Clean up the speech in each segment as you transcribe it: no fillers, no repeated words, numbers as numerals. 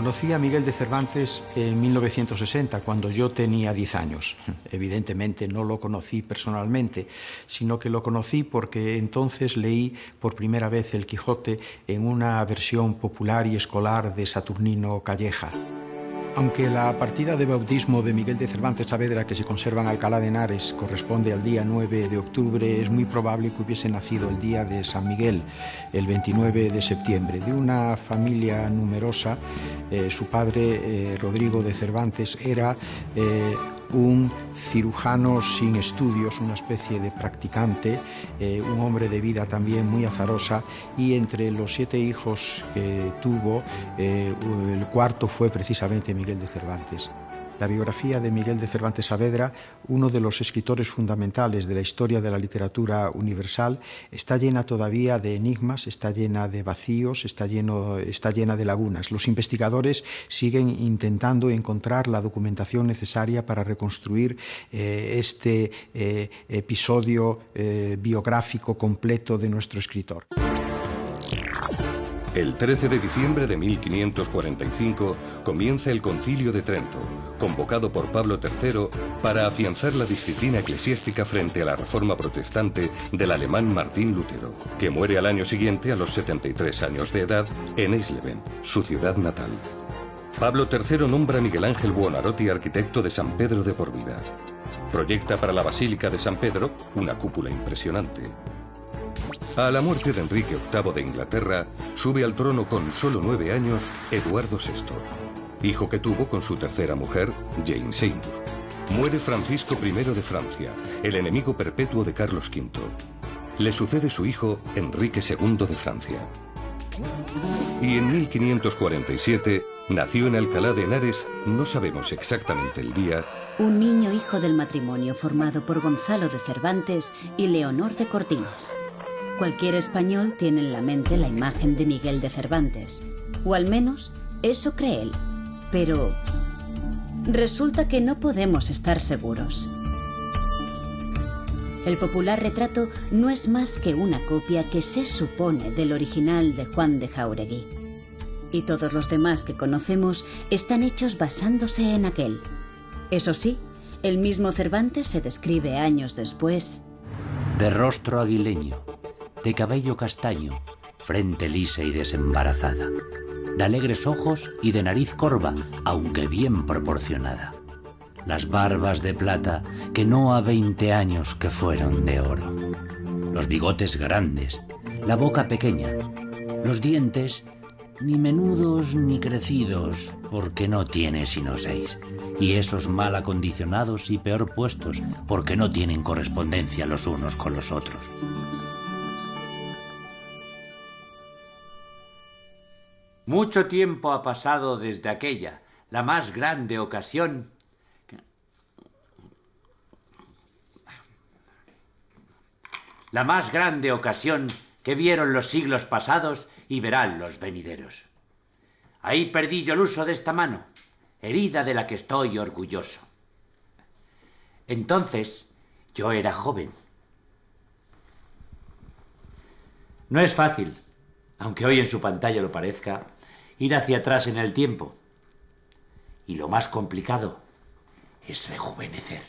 Conocí a Miguel de Cervantes en 1960, cuando yo tenía 10 años. Evidentemente no lo conocí personalmente, sino que lo conocí porque entonces leí por primera vez El Quijote en una versión popular y escolar de Saturnino Calleja. Aunque la partida de bautismo de Miguel de Cervantes Saavedra, que se conserva en Alcalá de Henares, corresponde al día 9 de octubre, es muy probable que hubiese nacido el día de San Miguel, el 29 de septiembre. De una familia numerosa, su padre, Rodrigo de Cervantes, era un cirujano sin estudios, una especie de practicante, un hombre de vida también muy azarosa, y entre los 7 hijos que tuvo, el cuarto fue precisamente Miguel de Cervantes. La biografía de Miguel de Cervantes Saavedra, uno de los escritores fundamentales de la historia de la literatura universal, está llena todavía de enigmas, está llena de vacíos, está llena de lagunas. Los investigadores siguen intentando encontrar la documentación necesaria para reconstruir este episodio biográfico completo de nuestro escritor. El 13 de diciembre de 1545 comienza el Concilio de Trento, convocado por Pablo III para afianzar la disciplina eclesiástica frente a la reforma protestante del alemán Martín Lutero, que muere al año siguiente a los 73 años de edad en Eisleben, su ciudad natal. Pablo III nombra a Miguel Ángel Buonarroti arquitecto de San Pedro de por vida. Proyecta para la Basílica de San Pedro una cúpula impresionante. A la muerte de Enrique VIII de Inglaterra, sube al trono con solo 9 años Eduardo VI, hijo que tuvo con su tercera mujer, Jane Seymour. Muere Francisco I de Francia, el enemigo perpetuo de Carlos V. Le sucede su hijo, Enrique II de Francia. Y en 1547 nació en Alcalá de Henares, no sabemos exactamente el día, un niño hijo del matrimonio formado por Gonzalo de Cervantes y Leonor de Cortines. Cualquier español tiene en la mente la imagen de Miguel de Cervantes, o al menos eso cree él. Pero resulta que no podemos estar seguros. El popular retrato no es más que una copia que se supone del original de Juan de Jáuregui. Y todos los demás que conocemos están hechos basándose en aquel. Eso sí, el mismo Cervantes se describe años después. De rostro aguileño, de cabello castaño, frente lisa y desembarazada, de alegres ojos y de nariz corva, aunque bien proporcionada. Las barbas de plata que no a 20 años que fueron de oro. Los bigotes grandes, la boca pequeña, los dientes ni menudos ni crecidos, porque no tiene sino 6, y esos mal acondicionados y peor puestos, porque no tienen correspondencia los unos con los otros. Mucho tiempo ha pasado desde aquella, la más grande ocasión que vieron los siglos pasados y verán los venideros. Ahí perdí yo el uso de esta mano, herida de la que estoy orgulloso. Entonces yo era joven. No es fácil, aunque hoy en su pantalla lo parezca, ir hacia atrás en el tiempo. Y lo más complicado es rejuvenecer.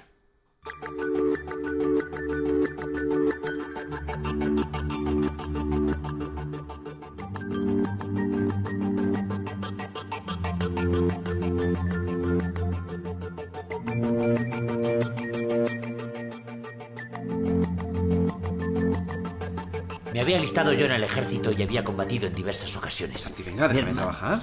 Me había alistado yo en el ejército y había combatido en diversas ocasiones. Venga, déjame trabajar.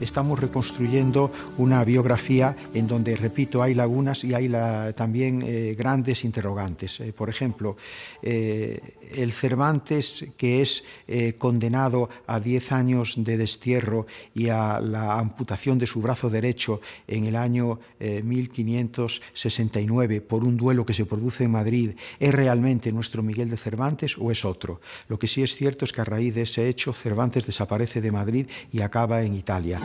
Estamos reconstruyendo una biografía en donde, repito, hay lagunas y hay también grandes interrogantes. Por ejemplo, el Cervantes que es condenado a 10 años de destierro y a la amputación de su brazo derecho en el año 1569 por un duelo que se produce en Madrid, ¿es realmente nuestro Miguel de Cervantes o es otro? Lo que sí es cierto es que a raíz de ese hecho Cervantes desaparece de Madrid y acaba en Italia.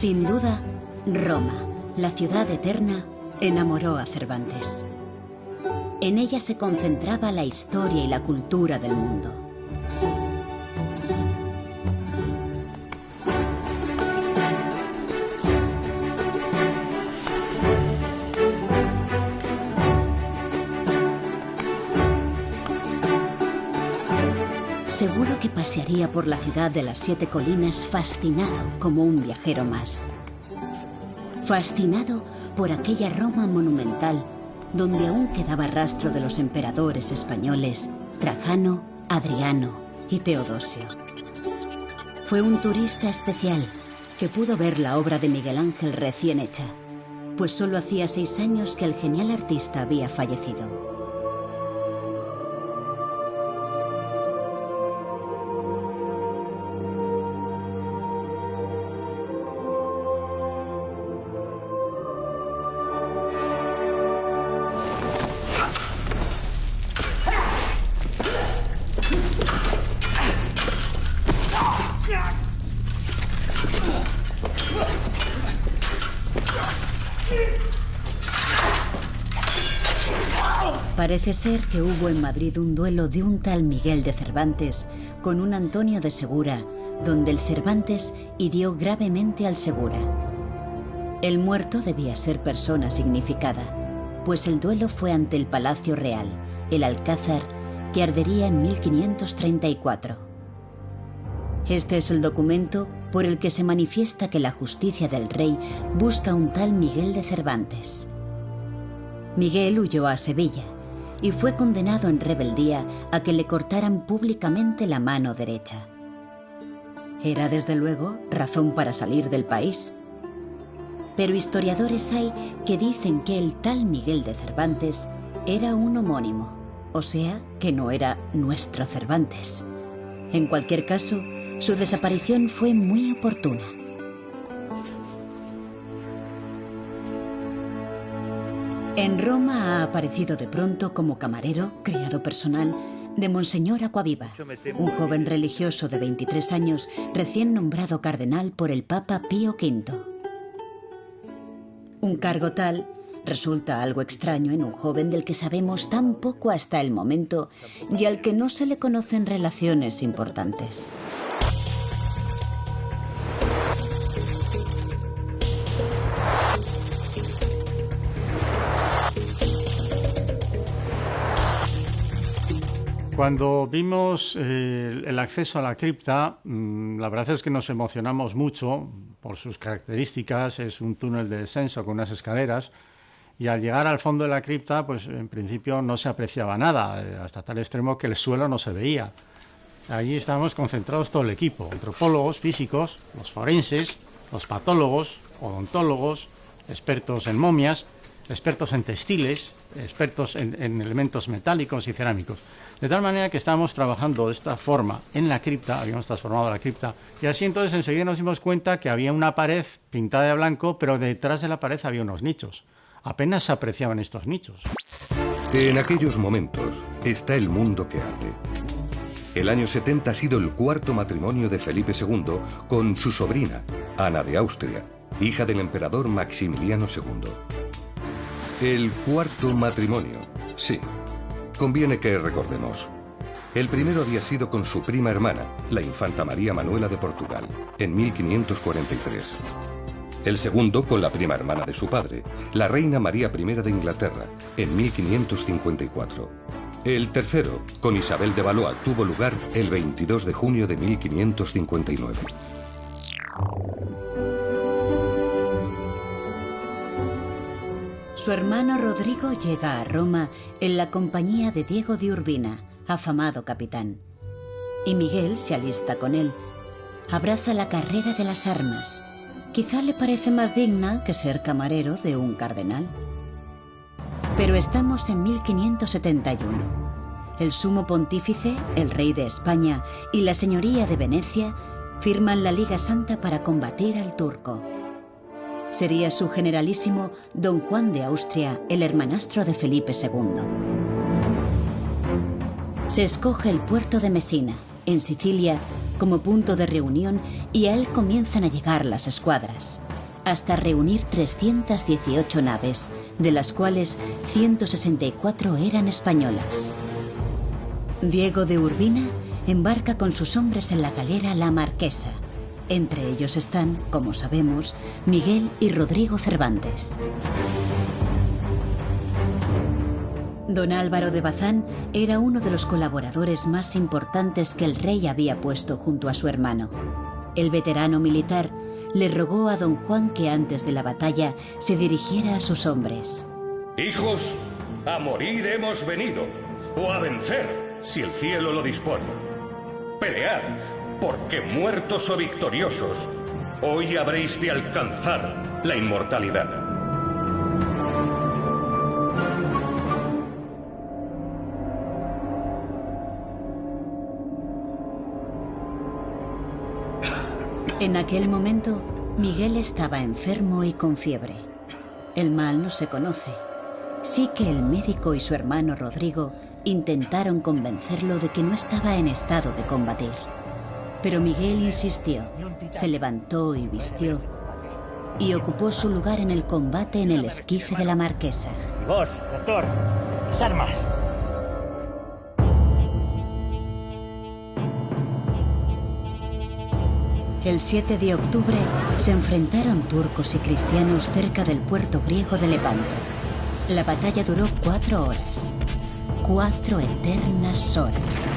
Sin duda, Roma, la ciudad eterna, enamoró a Cervantes. En ella se concentraba la historia y la cultura del mundo. Seguro que pasearía por la ciudad de las 7 colinas fascinado como un viajero más. Fascinado por aquella Roma monumental donde aún quedaba rastro de los emperadores españoles Trajano, Adriano y Teodosio. Fue un turista especial que pudo ver la obra de Miguel Ángel recién hecha, pues solo hacía 6 años que el genial artista había fallecido. Parece ser que hubo en Madrid un duelo de un tal Miguel de Cervantes con un Antonio de Segura, donde el Cervantes hirió gravemente al Segura. El muerto debía ser persona significada, pues el duelo fue ante el Palacio Real, el Alcázar, que ardería en 1534. Este es el documento por el que se manifiesta que la justicia del rey busca a un tal Miguel de Cervantes. Miguel huyó a Sevilla y fue condenado en rebeldía a que le cortaran públicamente la mano derecha. Era, desde luego, razón para salir del país. Pero historiadores hay que dicen que el tal Miguel de Cervantes era un homónimo, o sea, que no era nuestro Cervantes. En cualquier caso, su desaparición fue muy oportuna. En Roma ha aparecido de pronto como camarero, criado personal, de Monseñor Aquaviva, un joven religioso de 23 años recién nombrado cardenal por el Papa Pío V. Un cargo tal resulta algo extraño en un joven del que sabemos tan poco hasta el momento y al que no se le conocen relaciones importantes. Cuando vimos el acceso a la cripta, la verdad es que nos emocionamos mucho por sus características. Es un túnel de descenso con unas escaleras y al llegar al fondo de la cripta, pues en principio no se apreciaba nada, hasta tal extremo que el suelo no se veía. Allí estábamos concentrados todo el equipo, antropólogos, físicos, los forenses, los patólogos, odontólogos, expertos en momias, expertos en textiles, expertos en elementos metálicos y cerámicos. De tal manera que estábamos trabajando de esta forma en la cripta, habíamos transformado la cripta, y así entonces enseguida nos dimos cuenta que había una pared pintada de blanco, pero detrás de la pared había unos nichos. Apenas se apreciaban estos nichos. En aquellos momentos está el mundo que arde. El año 70 ha sido el cuarto matrimonio de Felipe II con su sobrina, Ana de Austria, hija del emperador Maximiliano II. El cuarto matrimonio, sí. Conviene que recordemos. El primero había sido con su prima hermana, la infanta María Manuela de Portugal, en 1543. El segundo con la prima hermana de su padre, la reina María I de Inglaterra, en 1554. El tercero, con Isabel de Valois, tuvo lugar el 22 de junio de 1559. Su hermano Rodrigo llega a Roma en la compañía de Diego de Urbina, afamado capitán. Y Miguel se alista con él. Abraza la carrera de las armas. Quizá le parece más digna que ser camarero de un cardenal. Pero estamos en 1571. El sumo pontífice, el rey de España y la señoría de Venecia firman la Liga Santa para combatir al turco. Sería su generalísimo don Juan de Austria, el hermanastro de Felipe II. Se escoge el puerto de Mesina, en Sicilia, como punto de reunión y a él comienzan a llegar las escuadras. hasta reunir 318 naves, de las cuales 164 eran españolas. Diego de Urbina embarca con sus hombres en la galera La Marquesa. Entre ellos están, como sabemos, Miguel y Rodrigo Cervantes. Don Álvaro de Bazán era uno de los colaboradores más importantes que el rey había puesto junto a su hermano. El veterano militar le rogó a don Juan que antes de la batalla se dirigiera a sus hombres. Hijos, a morir hemos venido, o a vencer, si el cielo lo dispone. Pelead, porque muertos o victoriosos, hoy habréis de alcanzar la inmortalidad. En aquel momento, Miguel estaba enfermo y con fiebre. El mal no se conoce. Sí que el médico y su hermano Rodrigo intentaron convencerlo de que no estaba en estado de combatir. Pero Miguel insistió, se levantó y vistió, y ocupó su lugar en el combate en el esquife de la Marquesa. Y vos, doctor, las armas. El 7 de octubre se enfrentaron turcos y cristianos cerca del puerto griego de Lepanto. La batalla duró 4 horas. 4 eternas horas.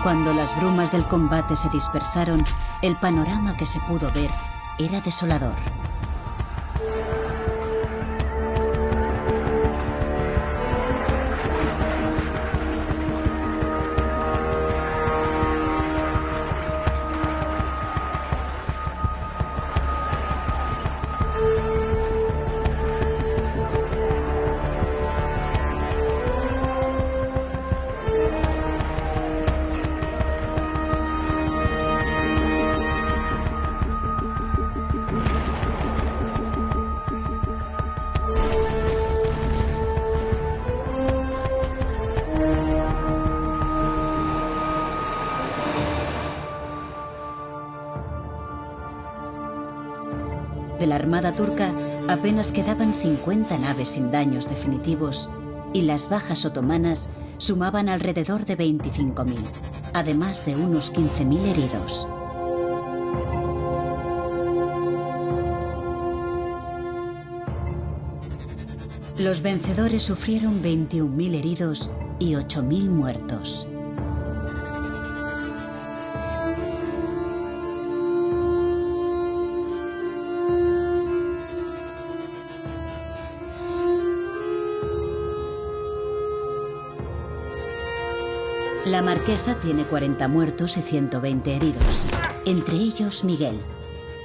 Cuando las brumas del combate se dispersaron, el panorama que se pudo ver era desolador. De la armada turca apenas quedaban 50 naves sin daños definitivos y las bajas otomanas sumaban alrededor de 25.000, además de unos 15.000 heridos. Los vencedores sufrieron 21.000 heridos y 8.000 muertos. La Marquesa tiene 40 muertos y 120 heridos, entre ellos Miguel,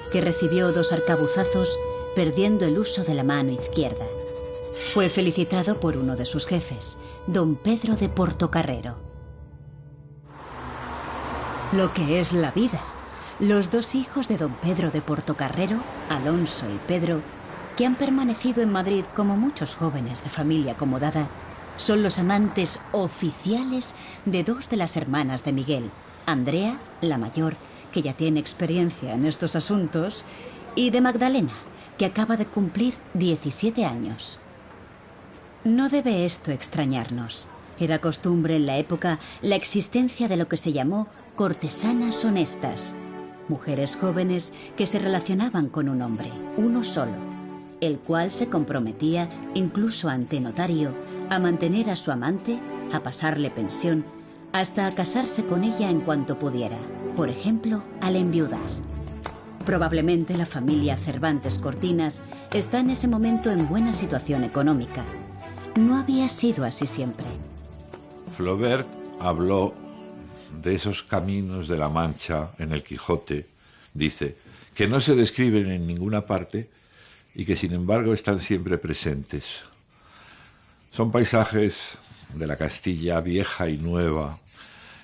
que recibió 2 arcabuzazos perdiendo el uso de la mano izquierda. Fue felicitado por uno de sus jefes, don Pedro de Portocarrero. Lo que es la vida. Los 2 hijos de don Pedro de Portocarrero, Alonso y Pedro, que han permanecido en Madrid como muchos jóvenes de familia acomodada, son los amantes oficiales de 2 de las hermanas de Miguel, Andrea, la mayor, que ya tiene experiencia en estos asuntos, y de Magdalena, que acaba de cumplir 17 años. No debe esto extrañarnos. Era costumbre en la época la existencia de lo que se llamó cortesanas honestas, mujeres jóvenes que se relacionaban con un hombre, uno solo, el cual se comprometía, incluso ante notario, a mantener a su amante, a pasarle pensión, hasta a casarse con ella en cuanto pudiera, por ejemplo, al enviudar. Probablemente la familia Cervantes Cortinas está en ese momento en buena situación económica. No había sido así siempre. Flaubert habló de esos caminos de la Mancha en el Quijote. Dice que no se describen en ninguna parte y que sin embargo están siempre presentes. Son paisajes de la Castilla vieja y nueva,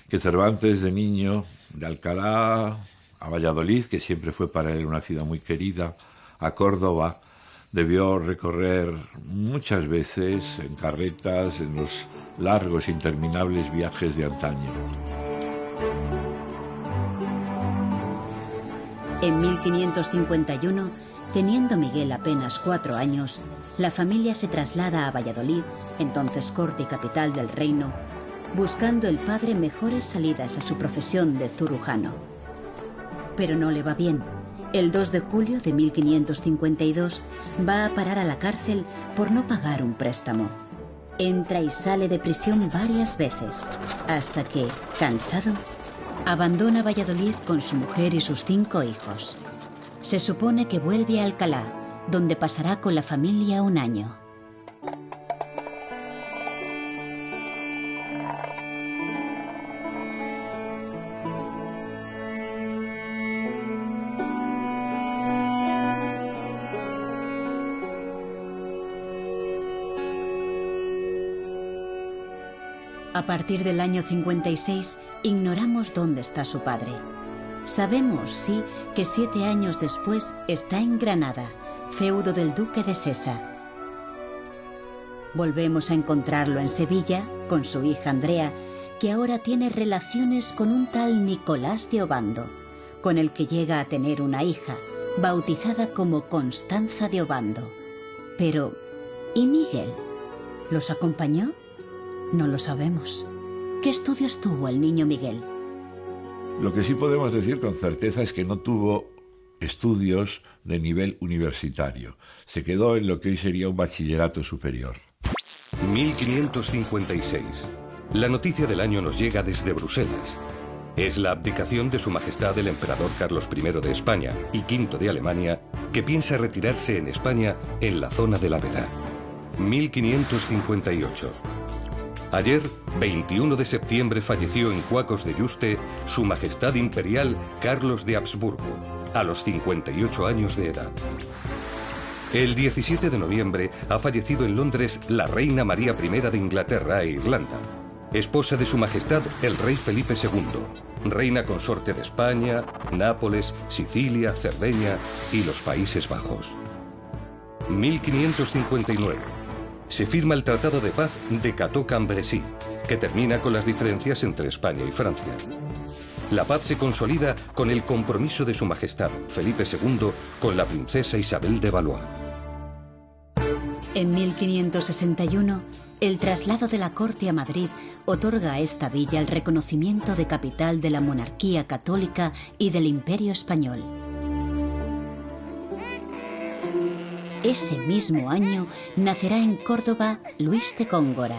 que Cervantes de niño, de Alcalá a Valladolid, que siempre fue para él una ciudad muy querida, a Córdoba, debió recorrer muchas veces en carretas, en los largos, interminables viajes de antaño. En 1551, teniendo Miguel apenas 4 años, la familia se traslada a Valladolid, entonces corte y capital del reino, buscando el padre mejores salidas a su profesión de cirujano. Pero no le va bien. El 2 de julio de 1552 va a parar a la cárcel por no pagar un préstamo. Entra y sale de prisión varias veces, hasta que, cansado, abandona Valladolid con su mujer y sus 5 hijos. Se supone que vuelve a Alcalá, donde pasará con la familia un año. A partir del año 56, ignoramos dónde está su padre. Sabemos, sí, que 7 años después está en Granada, feudo del duque de Sesa. Volvemos a encontrarlo en Sevilla, con su hija Andrea, que ahora tiene relaciones con un tal Nicolás de Obando, con el que llega a tener una hija, bautizada como Constanza de Obando. Pero, ¿y Miguel? ¿Los acompañó? No lo sabemos. ¿Qué estudios tuvo el niño Miguel? Lo que sí podemos decir con certeza es que no tuvo estudios de nivel universitario. Se quedó en lo que hoy sería un bachillerato superior. 1556. La noticia del año nos llega desde Bruselas. Es la abdicación de Su Majestad el Emperador Carlos I de España y V de Alemania, que piensa retirarse en España en la zona de la Veda. 1558. Ayer, 21 de septiembre, falleció en Cuacos de Yuste Su Majestad Imperial Carlos de Habsburgo, a los 58 años de edad. El 17 de noviembre ha fallecido en Londres la reina María I de Inglaterra e Irlanda, esposa de Su Majestad el rey Felipe II, reina consorte de España, Nápoles, Sicilia, Cerdeña y los Países Bajos. 1559. Se firma el Tratado de Paz de Cateau-Cambrésis, que termina con las diferencias entre España y Francia. La paz se consolida con el compromiso de Su Majestad Felipe II con la princesa Isabel de Valois. En 1561, el traslado de la corte a Madrid otorga a esta villa el reconocimiento de capital de la monarquía católica y del Imperio español. Ese mismo año nacerá en Córdoba Luis de Góngora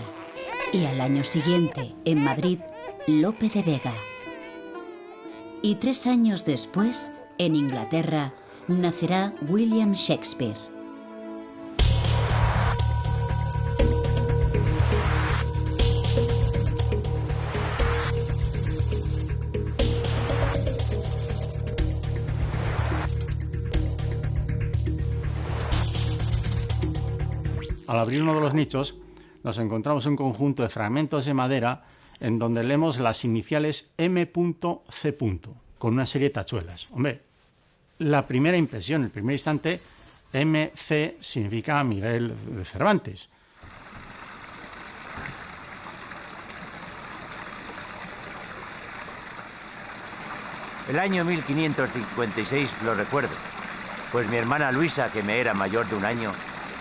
y al año siguiente, en Madrid, Lope de Vega. Y 3 años después, en Inglaterra, nacerá William Shakespeare. Al abrir uno de los nichos, nos encontramos un conjunto de fragmentos de madera en donde leemos las iniciales M.C. con una serie de tachuelas. Hombre, la primera impresión, el primer instante, M.C. significa Miguel de Cervantes. El año 1556 lo recuerdo, pues mi hermana Luisa, que me era mayor de un año,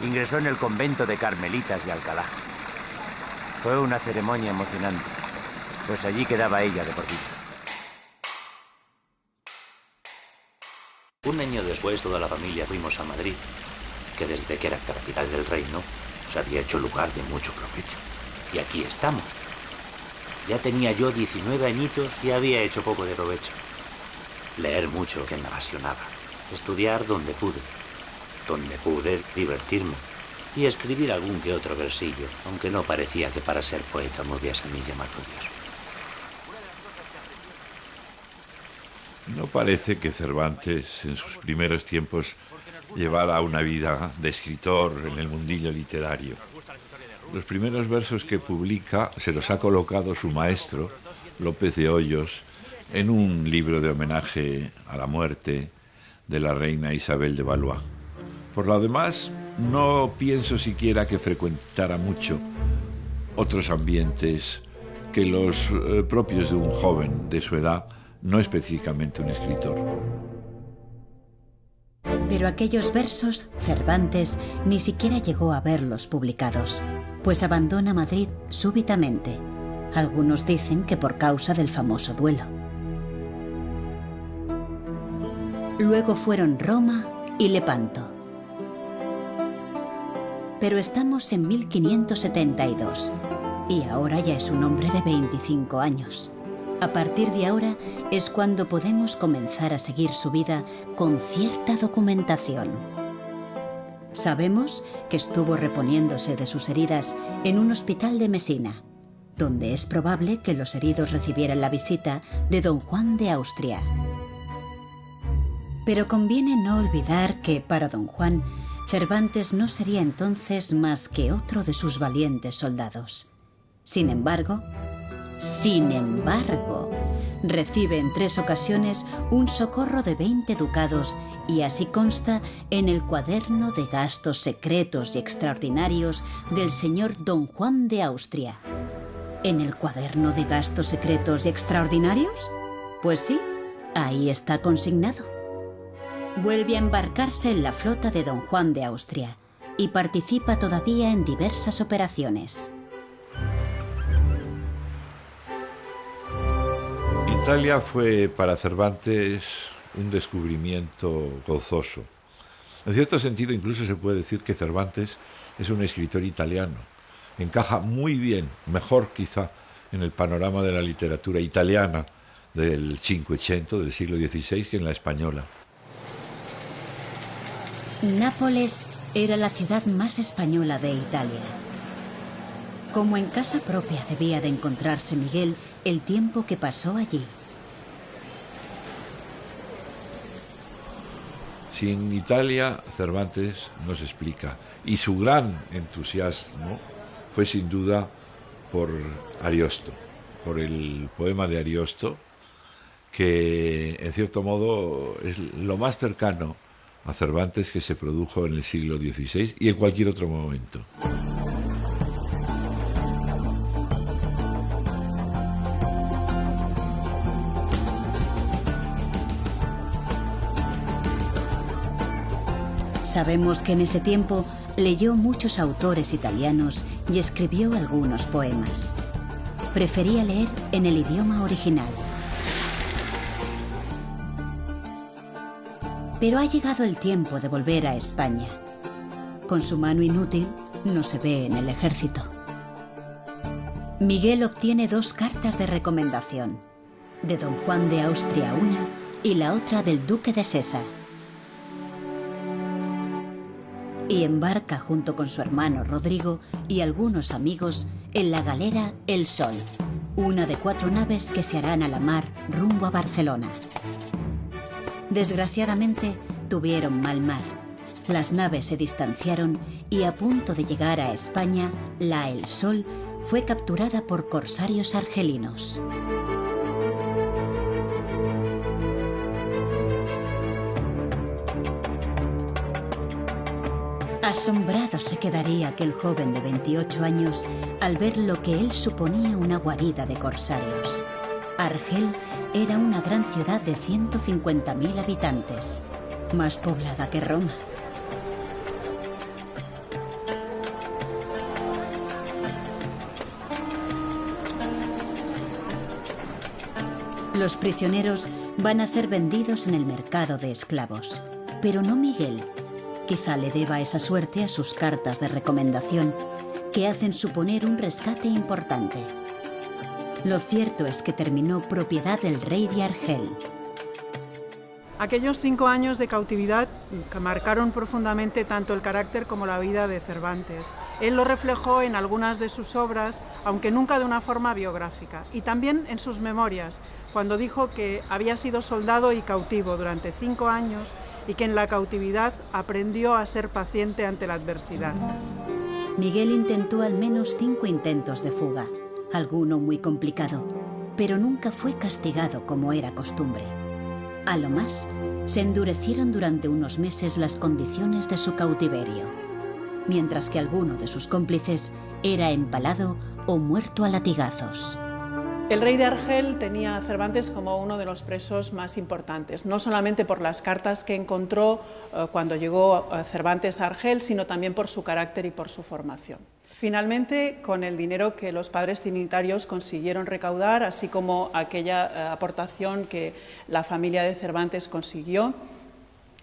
ingresó en el convento de Carmelitas de Alcalá. Fue una ceremonia emocionante, pues allí quedaba ella de por vida. Un año después, toda la familia fuimos a Madrid, que desde que era capital del reino, se había hecho lugar de mucho provecho. Y aquí estamos. Ya tenía yo 19 añitos y había hecho poco de provecho. Leer mucho, que me apasionaba. Estudiar donde pude divertirme y escribir algún que otro versillo, aunque no parecía que para ser poeta me hubiese a mí llamado Dios. No parece que Cervantes en sus primeros tiempos llevara una vida de escritor en el mundillo literario. Los primeros versos que publica se los ha colocado su maestro, López de Hoyos, en un libro de homenaje a la muerte de la reina Isabel de Valois. Por lo demás, no pienso siquiera que frecuentara mucho otros ambientes que los propios de un joven de su edad, no específicamente un escritor. Pero aquellos versos, Cervantes ni siquiera llegó a verlos publicados, pues abandona Madrid súbitamente. Algunos dicen que por causa del famoso duelo. Luego fueron Roma y Lepanto. Pero estamos en 1572 y ahora ya es un hombre de 25 años. A partir de ahora es cuando podemos comenzar a seguir su vida con cierta documentación. Sabemos que estuvo reponiéndose de sus heridas en un hospital de Mesina, donde es probable que los heridos recibieran la visita de don Juan de Austria. Pero conviene no olvidar que para don Juan, Cervantes no sería entonces más que otro de sus valientes soldados. Sin embargo, recibe en 3 ocasiones un socorro de 20 ducados y así consta en el cuaderno de gastos secretos y extraordinarios del señor don Juan de Austria. ¿En el cuaderno de gastos secretos y extraordinarios? Pues sí, ahí está consignado. Vuelve a embarcarse en la flota de don Juan de Austria y participa todavía en diversas operaciones. Italia fue para Cervantes un descubrimiento gozoso. En cierto sentido, incluso se puede decir que Cervantes es un escritor italiano. Encaja muy bien, mejor quizá, en el panorama de la literatura italiana del Cinquecento, del siglo XVI, que en la española. Nápoles era la ciudad más española de Italia. Como en casa propia debía de encontrarse Miguel el tiempo que pasó allí. Sin Italia, Cervantes nos explica, y su gran entusiasmo fue sin duda por Ariosto, por el poema de Ariosto, que en cierto modo es lo más cercano a Cervantes que se produjo en el siglo XVI y en cualquier otro momento. Sabemos que en ese tiempo leyó muchos autores italianos y escribió algunos poemas. Prefería leer en el idioma original. Pero ha llegado el tiempo de volver a España. Con su mano inútil no se ve en el ejército. Miguel obtiene 2 cartas de recomendación, de don Juan de Austria una y la otra del duque de Sesa. Y embarca junto con su hermano Rodrigo y algunos amigos en la galera El Sol, una de 4 naves que se harán a la mar rumbo a Barcelona. Desgraciadamente tuvieron mal mar. Las naves se distanciaron y a punto de llegar a España, la El Sol fue capturada por corsarios argelinos. Asombrado se quedaría aquel joven de 28 años al ver lo que él suponía una guarida de corsarios. Argel era una gran ciudad de 150.000 habitantes, más poblada que Roma. Los prisioneros van a ser vendidos en el mercado de esclavos, pero no Miguel. Quizá le deba esa suerte a sus cartas de recomendación, que hacen suponer un rescate importante. Lo cierto es que terminó propiedad del rey de Argel. Aquellos 5 años de cautividad que marcaron profundamente tanto el carácter como la vida de Cervantes. Él lo reflejó en algunas de sus obras, aunque nunca de una forma biográfica, y también en sus memorias, cuando dijo que había sido soldado y cautivo durante 5 años y que en la cautividad aprendió a ser paciente ante la adversidad. Miguel intentó al menos 5 intentos de fuga, alguno muy complicado, pero nunca fue castigado como era costumbre. A lo más, se endurecieron durante unos meses las condiciones de su cautiverio, mientras que alguno de sus cómplices era empalado o muerto a latigazos. El rey de Argel tenía a Cervantes como uno de los presos más importantes, no solamente por las cartas que encontró cuando llegó Cervantes a Argel, sino también por su carácter y por su formación. Finalmente, con el dinero que los padres trinitarios consiguieron recaudar, así como aquella aportación que la familia de Cervantes consiguió,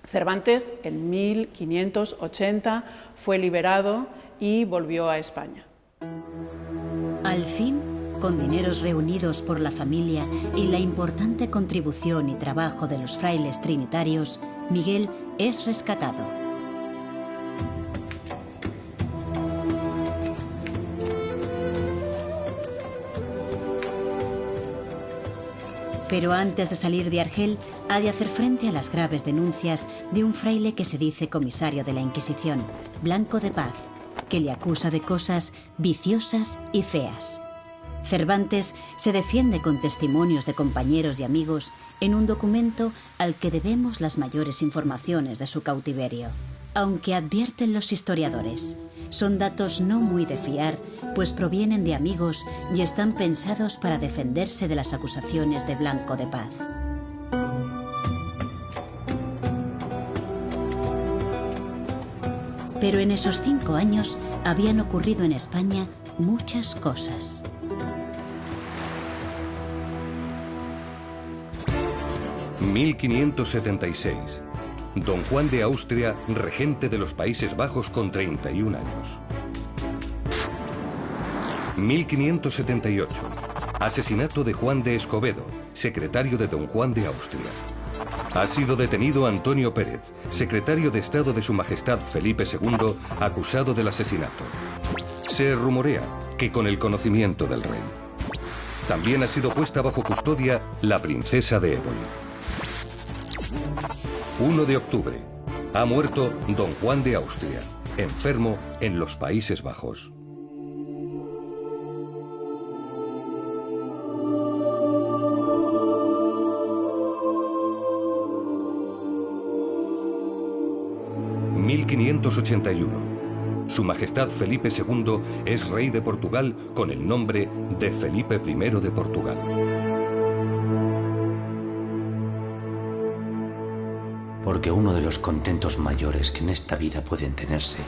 Cervantes en 1580 fue liberado y volvió a España. Al fin, con dineros reunidos por la familia y la importante contribución y trabajo de los frailes trinitarios, Miguel es rescatado. Pero antes de salir de Argel, ha de hacer frente a las graves denuncias de un fraile que se dice comisario de la Inquisición, Blanco de Paz, que le acusa de cosas viciosas y feas. Cervantes se defiende con testimonios de compañeros y amigos en un documento al que debemos las mayores informaciones de su cautiverio. Aunque advierten los historiadores, son datos no muy de fiar, pues provienen de amigos y están pensados para defenderse de las acusaciones de Blanco de Paz. Pero en esos 5 años habían ocurrido en España muchas cosas. ...1576... Don Juan de Austria, regente de los Países Bajos con 31 años. 1578. Asesinato de Juan de Escobedo, secretario de Don Juan de Austria. Ha sido detenido Antonio Pérez, secretario de Estado de Su Majestad Felipe II, acusado del asesinato. Se rumorea que con el conocimiento del rey. También ha sido puesta bajo custodia la princesa de Éboli. 1 de octubre. Ha muerto Don Juan de Austria, enfermo en los Países Bajos. ...1581... Su Majestad Felipe II es rey de Portugal con el nombre de Felipe I de Portugal. Porque uno de los contentos mayores que en esta vida pueden tenerse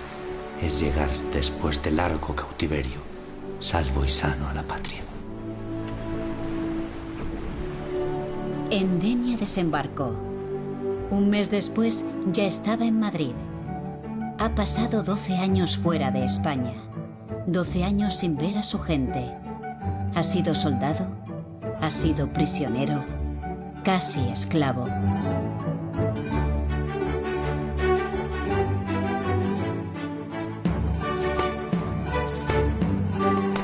es llegar, después de largo cautiverio, salvo y sano a la patria. En Denia desembarcó. Un mes después ya estaba en Madrid. Ha pasado 12 años fuera de España, 12 años sin ver a su gente. Ha sido soldado, ha sido prisionero, casi esclavo.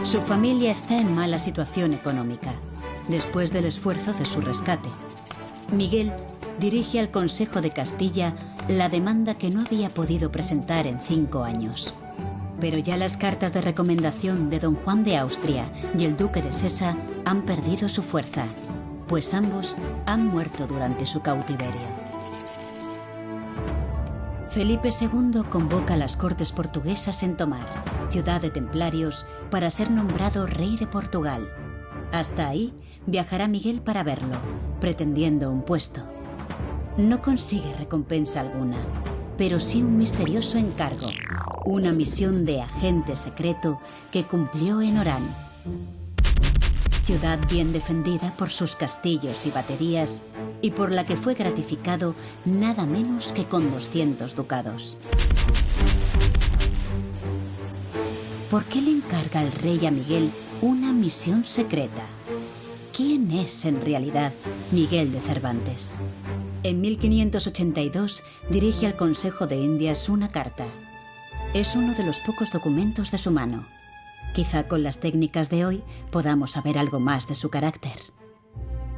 Su familia está en mala situación económica, después del esfuerzo de su rescate. Miguel dirige al Consejo de Castilla la demanda que no había podido presentar en 5 años. Pero ya las cartas de recomendación de Don Juan de Austria y el Duque de Sesa han perdido su fuerza, pues ambos han muerto durante su cautiverio. Felipe II convoca a las cortes portuguesas en Tomar, ciudad de templarios, para ser nombrado rey de Portugal. Hasta ahí viajará Miguel para verlo, pretendiendo un puesto. No consigue recompensa alguna, pero sí un misterioso encargo, una misión de agente secreto que cumplió en Orán. Ciudad bien defendida por sus castillos y baterías y por la que fue gratificado nada menos que con 200 ducados. ¿Por qué le encarga el rey a Miguel una misión secreta? ¿Quién es en realidad Miguel de Cervantes? En 1582 dirige al Consejo de Indias una carta. Es uno de los pocos documentos de su mano. Quizá con las técnicas de hoy podamos saber algo más de su carácter.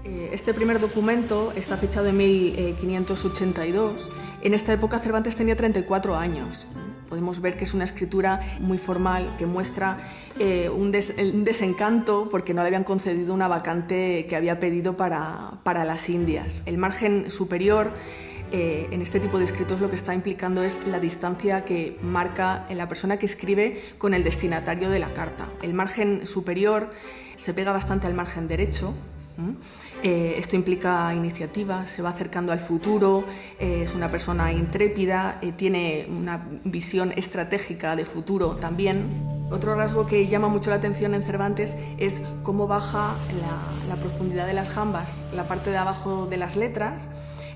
Este primer documento está fechado en 1582. En esta época Cervantes tenía 34 años. Podemos ver que es una escritura muy formal que muestra un desencanto porque no le habían concedido una vacante que había pedido para las Indias. El margen superior en este tipo de escritos lo que está implicando es la distancia que marca en la persona que escribe con el destinatario de la carta. El margen superior se pega bastante al margen derecho. Esto implica iniciativa, se va acercando al futuro, es una persona intrépida, tiene una visión estratégica de futuro también. Otro rasgo que llama mucho la atención en Cervantes es cómo baja la profundidad de las jambas, la parte de abajo de las letras.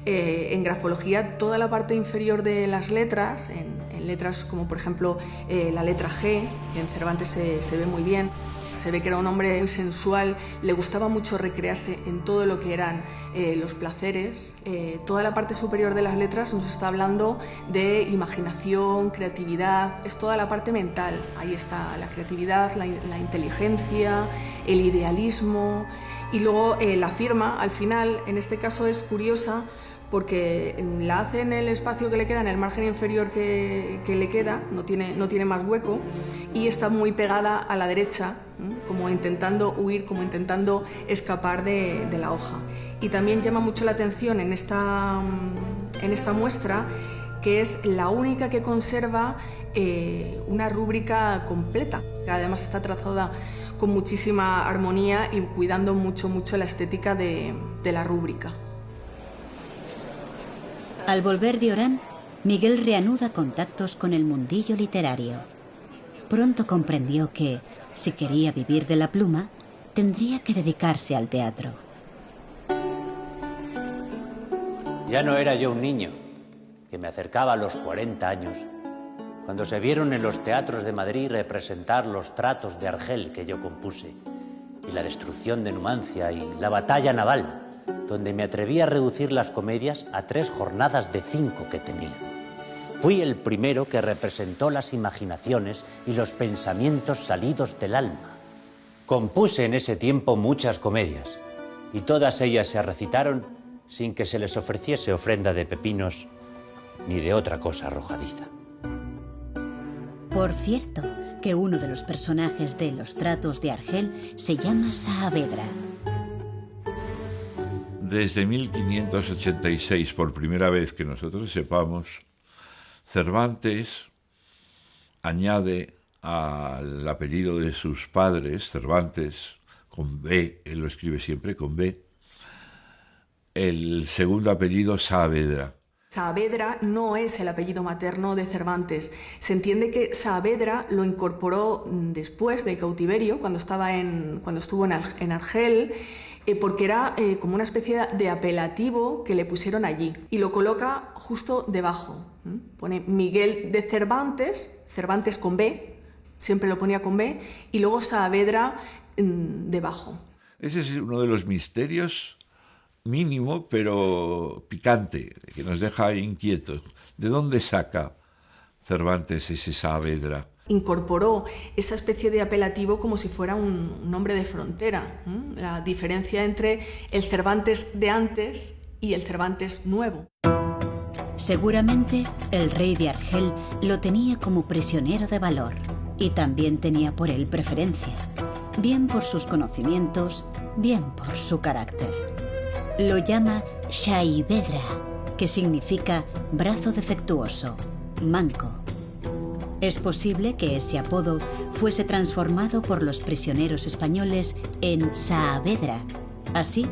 En grafología, toda la parte inferior de las letras, en letras como por ejemplo la letra G, que en Cervantes se ve muy bien. Se ve que era un hombre muy sensual, le gustaba mucho recrearse en todo lo que eran los placeres. Toda la parte superior de las letras nos está hablando de imaginación, creatividad, es toda la parte mental. Ahí está la creatividad, la inteligencia, el idealismo. Y luego la firma, al final, en este caso es curiosa, porque la hace en el espacio que le queda, en el margen inferior que le queda, no tiene más hueco, y está muy pegada a la derecha, como intentando huir, como intentando escapar de la hoja. Y también llama mucho la atención en esta muestra que es la única que conserva una rúbrica completa, que además está trazada con muchísima armonía y cuidando mucho la estética de la rúbrica. Al volver de Orán, Miguel reanuda contactos con el mundillo literario. Pronto comprendió que, si quería vivir de la pluma, tendría que dedicarse al teatro. Ya no era yo un niño, que me acercaba a los 40 años, cuando se vieron en los teatros de Madrid representar los tratos de Argel que yo compuse, y la destrucción de Numancia y la batalla naval, donde me atreví a reducir las comedias a 3 jornadas de 5 que tenía. Fui el primero que representó las imaginaciones y los pensamientos salidos del alma. Compuse en ese tiempo muchas comedias, y todas ellas se recitaron sin que se les ofreciese ofrenda de pepinos ni de otra cosa arrojadiza. Por cierto, que uno de los personajes de Los tratos de Argel se llama Saavedra. Desde 1586, por primera vez que nosotros sepamos, Cervantes añade al apellido de sus padres, Cervantes, con B, él lo escribe siempre con B, el segundo apellido Saavedra. Saavedra no es el apellido materno de Cervantes. Se entiende que Saavedra lo incorporó después del cautiverio, cuando estuvo en Argel, porque era como una especie de apelativo que le pusieron allí. Y lo coloca justo debajo. Pone Miguel de Cervantes, Cervantes con B, siempre lo ponía con B, y luego Saavedra debajo. Ese es uno de los misterios mínimo, pero picante, que nos deja inquietos. ¿De dónde saca Cervantes ese Saavedra? Incorporó esa especie de apelativo como si fuera un nombre de frontera. La diferencia entre el Cervantes de antes y el Cervantes nuevo. Seguramente el rey de Argel lo tenía como prisionero de valor y también tenía por él preferencia, bien por sus conocimientos, bien por su carácter. Lo llama Saavedra, que significa brazo defectuoso, manco. Es posible que ese apodo fuese transformado por los prisioneros españoles en Saavedra. Así,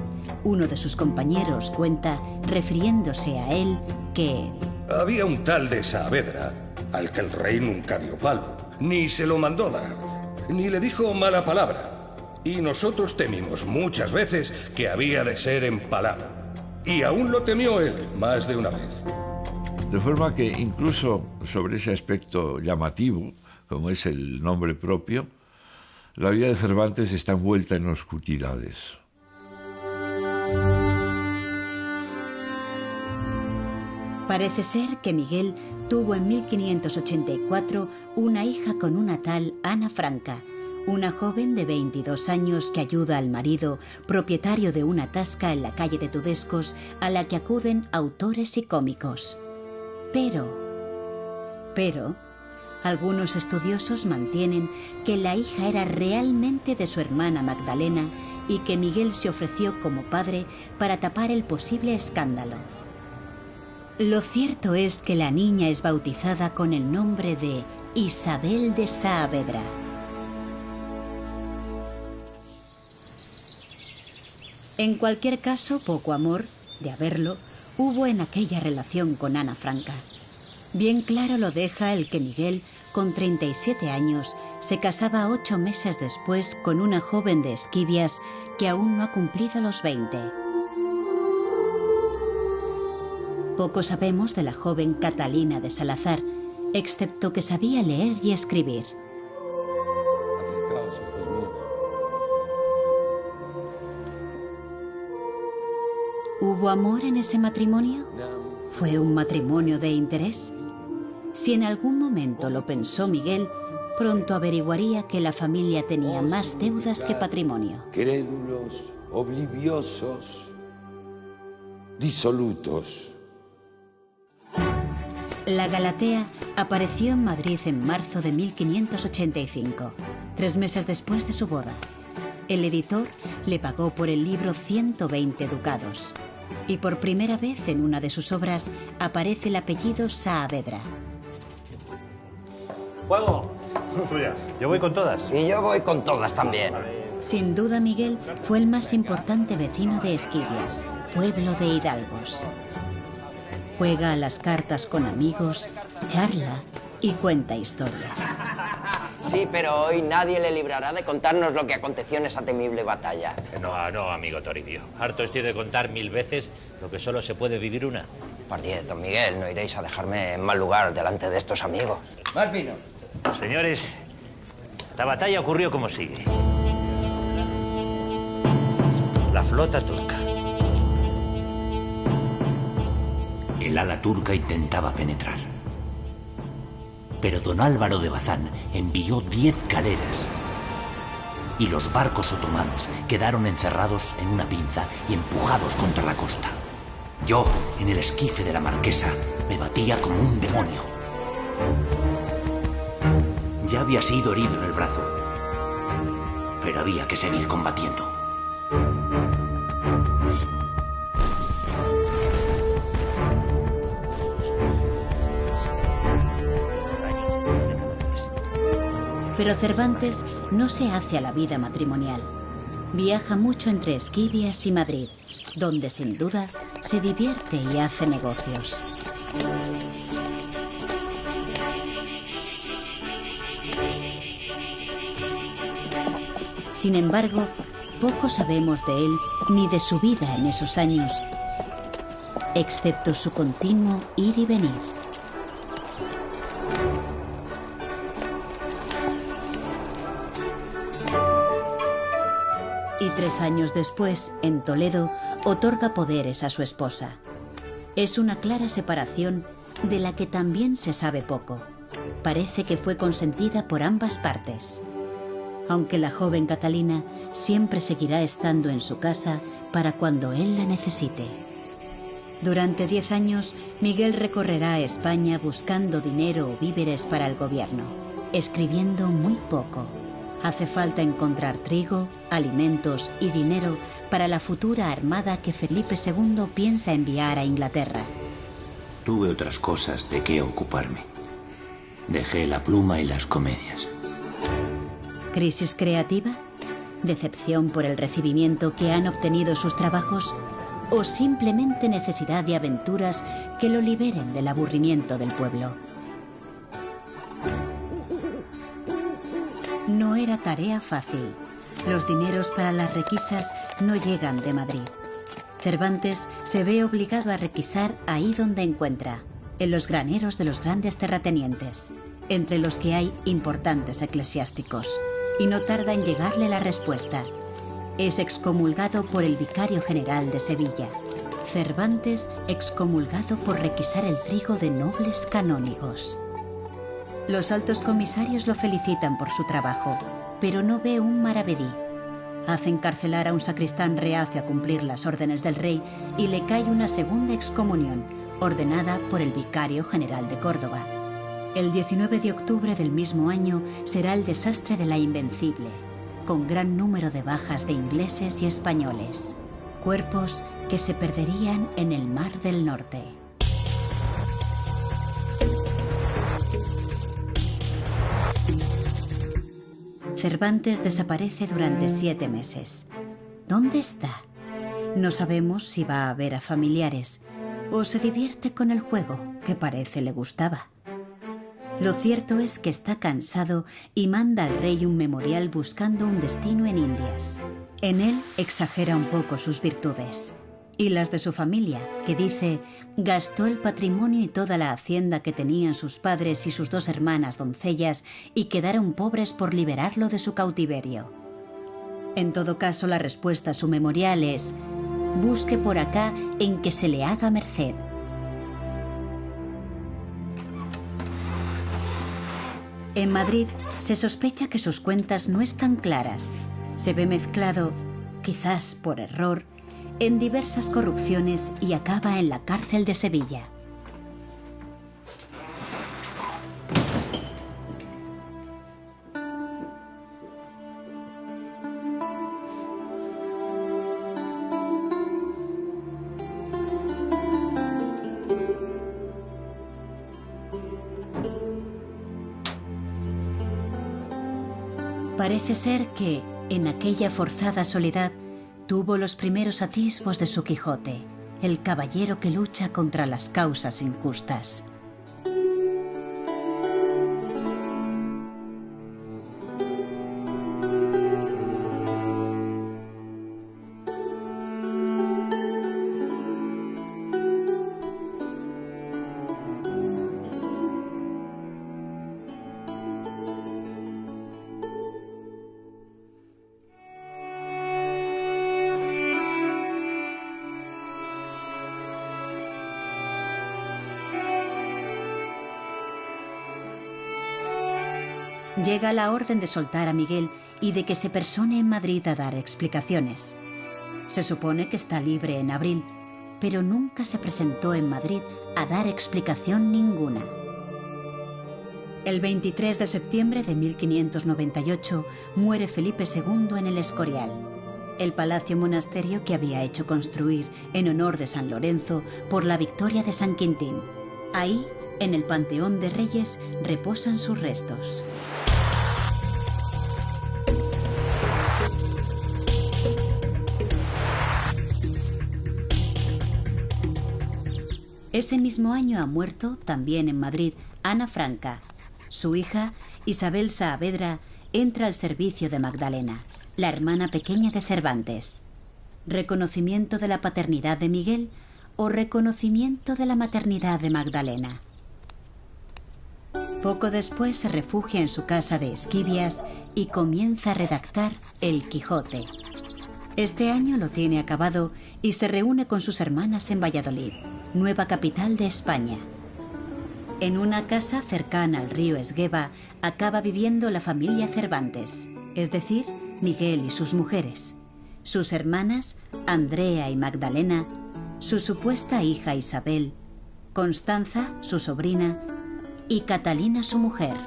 uno de sus compañeros cuenta, refiriéndose a él, que había un tal de Saavedra al que el rey nunca dio palo, ni se lo mandó dar, ni le dijo mala palabra. Y nosotros temimos muchas veces que había de ser empalado. Y aún lo temió él más de una vez. De forma que incluso sobre ese aspecto llamativo, como es el nombre propio, la vida de Cervantes está envuelta en oscuridades. Parece ser que Miguel tuvo en 1584 una hija con una tal Ana Franca, una joven de 22 años que ayuda al marido, propietario de una tasca en la calle de Tudescos, a la que acuden autores y cómicos. Pero, algunos estudiosos mantienen que la hija era realmente de su hermana Magdalena y que Miguel se ofreció como padre para tapar el posible escándalo. Lo cierto es que la niña es bautizada con el nombre de Isabel de Saavedra. En cualquier caso, poco amor, de haberlo, hubo en aquella relación con Ana Franca. Bien claro lo deja el que Miguel, con 37 años, se casaba 8 meses después con una joven de Esquivias que aún no ha cumplido los 20. Poco sabemos de la joven Catalina de Salazar, excepto que sabía leer y escribir. ¿Hubo amor en ese matrimonio? ¿Fue un matrimonio de interés? Si en algún momento lo pensó Miguel, pronto averiguaría que la familia tenía más deudas que patrimonio. Crédulos, obliviosos, disolutos. La Galatea apareció en Madrid en marzo de 1585, 3 meses después de su boda. El editor le pagó por el libro 120 ducados. Y por primera vez en una de sus obras aparece el apellido Saavedra. ¡Juego! Yo voy con todas. Y yo voy con todas también. Sin duda, Miguel fue el más importante vecino de Esquivias, pueblo de hidalgos. Juega a las cartas con amigos, charla y cuenta historias. Sí, pero hoy nadie le librará de contarnos lo que aconteció en esa temible batalla. No, amigo Toribio. Harto estoy de contar 1000 veces lo que solo se puede vivir una. Por 10, don Miguel, no iréis a dejarme en mal lugar delante de estos amigos. Más vino. Señores, la batalla ocurrió como sigue. La flota turca. El ala turca intentaba penetrar. Pero don Álvaro de Bazán envió 10 galeras y los barcos otomanos quedaron encerrados en una pinza y empujados contra la costa. Yo, en el esquife de la marquesa, me batía como un demonio. Ya había sido herido en el brazo, pero había que seguir combatiendo. Pero Cervantes no se hace a la vida matrimonial. Viaja mucho entre Esquivias y Madrid, donde sin duda se divierte y hace negocios. Sin embargo, poco sabemos de él ni de su vida en esos años, excepto su continuo ir y venir. Y 3 años después, en Toledo, otorga poderes a su esposa. Es una clara separación de la que también se sabe poco. Parece que fue consentida por ambas partes. Aunque la joven Catalina siempre seguirá estando en su casa para cuando él la necesite. Durante 10 años, Miguel recorrerá España buscando dinero o víveres para el gobierno, escribiendo muy poco. Hace falta encontrar trigo, alimentos y dinero para la futura armada que Felipe II piensa enviar a Inglaterra. Tuve otras cosas de qué ocuparme. Dejé la pluma y las comedias. ¿Crisis creativa? ¿Decepción por el recibimiento que han obtenido sus trabajos? ¿O simplemente necesidad de aventuras que lo liberen del aburrimiento del pueblo? No era tarea fácil. Los dineros para las requisas no llegan de Madrid. Cervantes se ve obligado a requisar ahí donde encuentra, en los graneros de los grandes terratenientes, entre los que hay importantes eclesiásticos, y no tarda en llegarle la respuesta. Es excomulgado por el vicario general de Sevilla. Cervantes excomulgado por requisar el trigo de nobles canónigos. Los altos comisarios lo felicitan por su trabajo, pero no ve un maravedí. Hace encarcelar a un sacristán reacio a cumplir las órdenes del rey y le cae una segunda excomunión, ordenada por el vicario general de Córdoba. El 19 de octubre del mismo año será el desastre de la Invencible, con gran número de bajas de ingleses y españoles, cuerpos que se perderían en el Mar del Norte. Cervantes desaparece durante 7 meses. ¿Dónde está? No sabemos si va a ver a familiares o se divierte con el juego, que parece le gustaba. Lo cierto es que está cansado y manda al rey un memorial buscando un destino en Indias. En él exagera un poco sus virtudes y las de su familia, que dice gastó el patrimonio y toda la hacienda que tenían sus padres y sus 2 hermanas doncellas y quedaron pobres por liberarlo de su cautiverio. En todo caso, la respuesta a su memorial es: busque por acá en que se le haga merced. En Madrid se sospecha que sus cuentas no están claras. Se ve mezclado, quizás por error, en diversas corrupciones y acaba en la cárcel de Sevilla. Parece ser que, en aquella forzada soledad, tuvo los primeros atisbos de su Quijote, el caballero que lucha contra las causas injustas. Llega la orden de soltar a Miguel y de que se persone en Madrid a dar explicaciones. Se supone que está libre en abril, pero nunca se presentó en Madrid a dar explicación ninguna. El 23 de septiembre de 1598 muere Felipe II en el Escorial, el palacio monasterio que había hecho construir en honor de San Lorenzo por la victoria de San Quintín. Ahí, en el Panteón de Reyes, reposan sus restos. Ese mismo año ha muerto, también en Madrid, Ana Franca. Su hija, Isabel Saavedra, entra al servicio de Magdalena, la hermana pequeña de Cervantes. ¿Reconocimiento de la paternidad de Miguel o reconocimiento de la maternidad de Magdalena? Poco después se refugia en su casa de Esquivias y comienza a redactar El Quijote. Este año lo tiene acabado y se reúne con sus hermanas en Valladolid, nueva capital de España. En una casa cercana al río Esgueva acaba viviendo la familia Cervantes, es decir, Miguel y sus mujeres, sus hermanas Andrea y Magdalena, su supuesta hija Isabel, Constanza, su sobrina, y Catalina, su mujer.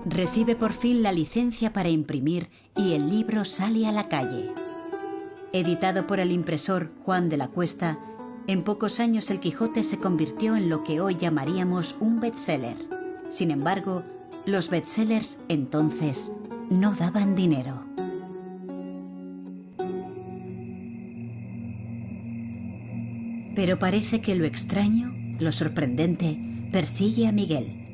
Recibe por fin la licencia para imprimir y el libro sale a la calle. Editado por el impresor Juan de la Cuesta, en pocos años El Quijote se convirtió en lo que hoy llamaríamos un bestseller. Sin embargo, los bestsellers entonces no daban dinero. Pero parece que lo extraño, lo sorprendente, persigue a Miguel.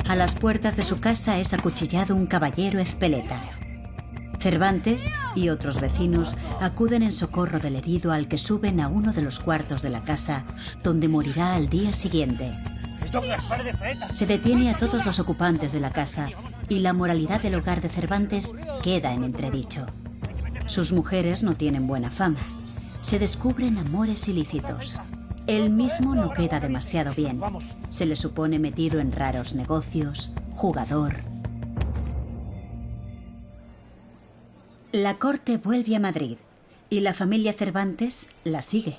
A las puertas de su casa es acuchillado un caballero ezpeleta. Cervantes y otros vecinos acuden en socorro del herido, al que suben a uno de los cuartos de la casa, donde morirá al día siguiente. Se detiene a todos los ocupantes de la casa y la moralidad del hogar de Cervantes queda en entredicho. Sus mujeres no tienen buena fama. se descubren amores ilícitos. Él mismo no queda demasiado bien. Se le supone metido en raros negocios, jugador. La corte vuelve a Madrid y la familia Cervantes la sigue.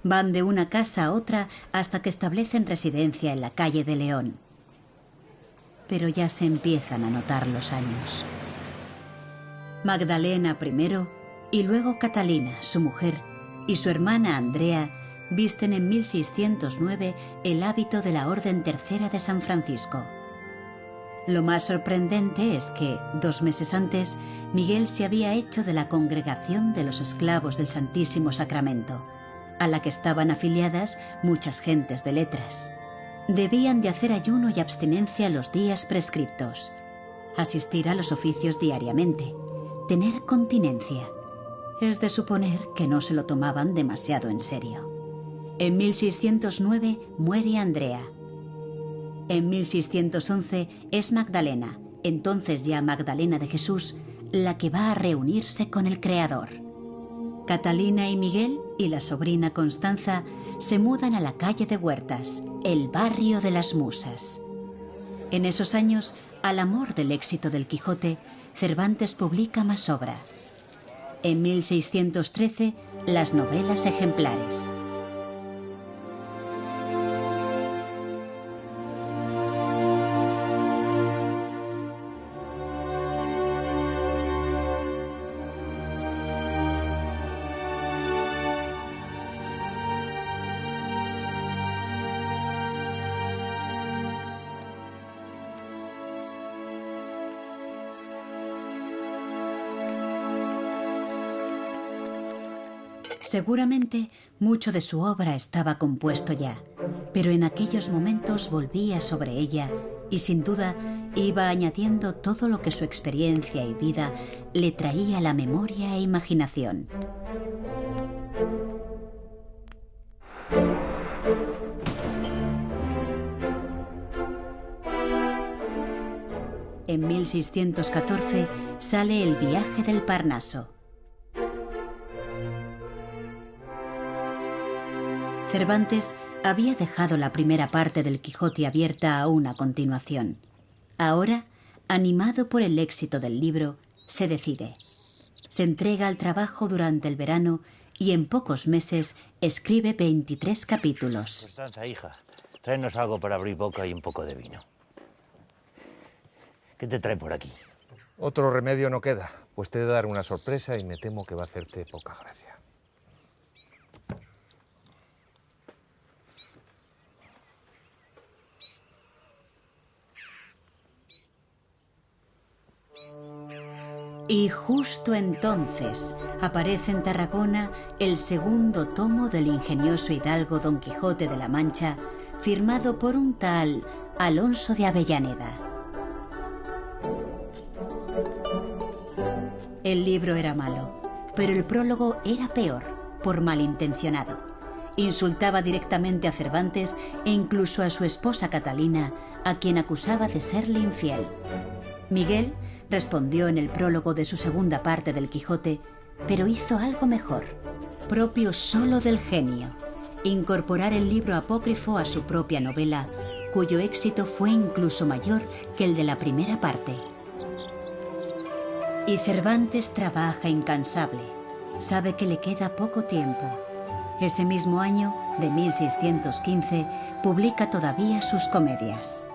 Van de una casa a otra hasta que establecen residencia en la calle de León. Pero ya se empiezan a notar los años. Magdalena primero y luego Catalina, su mujer, y su hermana Andrea visten en 1609 el hábito de la Orden Tercera de San Francisco. Lo más sorprendente es que, 2 meses antes, Miguel se había hecho de la Congregación de los Esclavos del Santísimo Sacramento, a la que estaban afiliadas muchas gentes de letras. Debían de hacer ayuno y abstinencia los días prescriptos, asistir a los oficios diariamente, tener continencia. Es de suponer que no se lo tomaban demasiado en serio. En 1609 muere Andrea. En 1611 es Magdalena, entonces ya Magdalena de Jesús, la que va a reunirse con el Creador. Catalina y Miguel y la sobrina Constanza se mudan a la calle de Huertas, el barrio de las Musas. En esos años, al amor del éxito del Quijote, Cervantes publica más obra. En 1613, las novelas ejemplares. Seguramente mucho de su obra estaba compuesto ya, pero en aquellos momentos volvía sobre ella y sin duda iba añadiendo todo lo que su experiencia y vida le traía a la memoria e imaginación. En 1614 sale El viaje del Parnaso. Cervantes había dejado la primera parte del Quijote abierta a una continuación. Ahora, animado por el éxito del libro, se decide. Se entrega al trabajo durante el verano y en pocos meses escribe 23 capítulos. Constanza, hija, tráenos algo para abrir boca y un poco de vino. ¿Qué te trae por aquí? Otro remedio no queda, pues te he de dar una sorpresa y me temo que va a hacerte poca gracia. Y justo entonces aparece en Tarragona el segundo tomo del ingenioso hidalgo Don Quijote de la Mancha, firmado por un tal Alonso de Avellaneda. El libro era malo, pero el prólogo era peor, por malintencionado. Insultaba directamente a Cervantes e incluso a su esposa Catalina, a quien acusaba de serle infiel. Miguel respondió en el prólogo de su segunda parte del Quijote, pero hizo algo mejor, propio solo del genio: incorporar el libro apócrifo a su propia novela, cuyo éxito fue incluso mayor que el de la primera parte. Y Cervantes trabaja incansable. Sabe que le queda poco tiempo. Ese mismo año, de 1615, publica todavía sus comedias.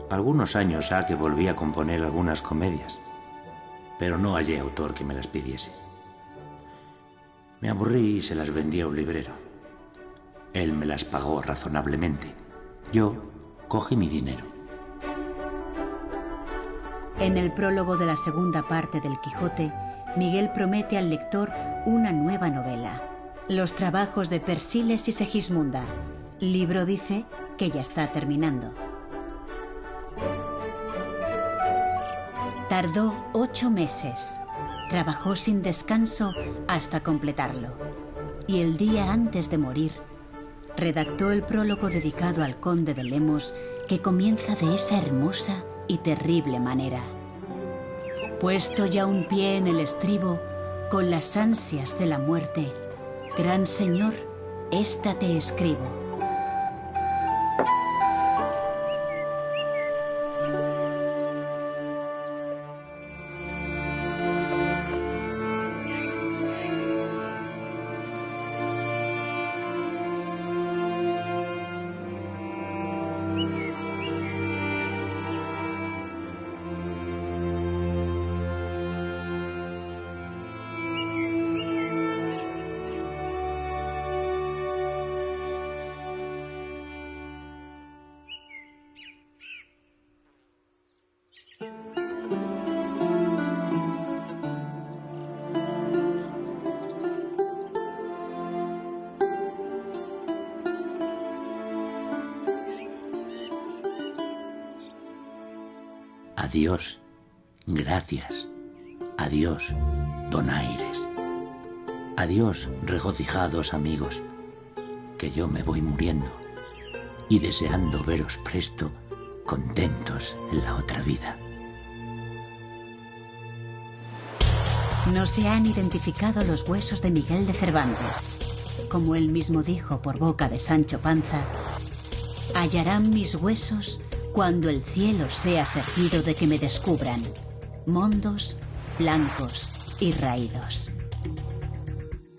Algunos años ha que volví a componer algunas comedias, pero no hallé autor que me las pidiese. Me aburrí y se las vendí a un librero. Él me las pagó razonablemente. Yo cogí mi dinero. En el prólogo de la segunda parte del Quijote, Miguel promete al lector una nueva novela, Los trabajos de Persiles y Segismunda. Libro, dice, que ya está terminando. Tardó 8 meses. Trabajó sin descanso hasta completarlo. Y el día antes de morir, redactó el prólogo dedicado al conde de Lemos, que comienza de esa hermosa y terrible manera. Puesto ya un pie en el estribo, con las ansias de la muerte, gran señor, esta te escribo. Adiós, gracias. Adiós, donaires. Adiós, regocijados amigos, que yo me voy muriendo y deseando veros presto, contentos en la otra vida. No se han identificado los huesos de Miguel de Cervantes. Como él mismo dijo por boca de Sancho Panza, hallarán mis huesos cuando el cielo sea servido de que me descubran, mondos, blancos y raídos.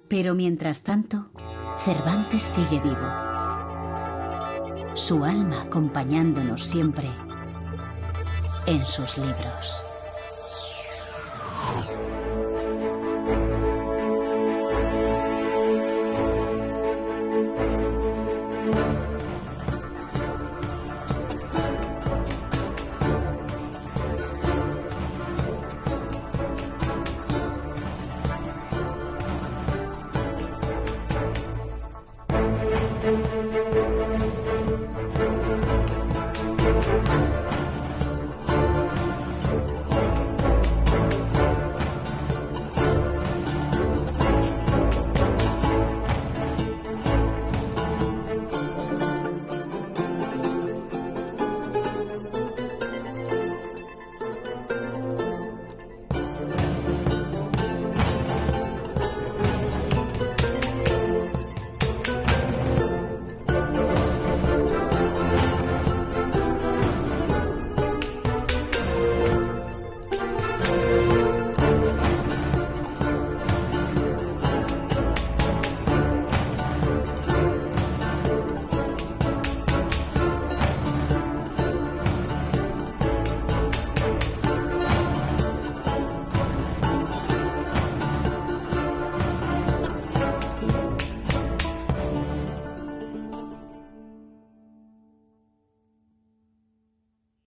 Pero mientras tanto, Cervantes sigue vivo, su alma acompañándonos siempre en sus libros.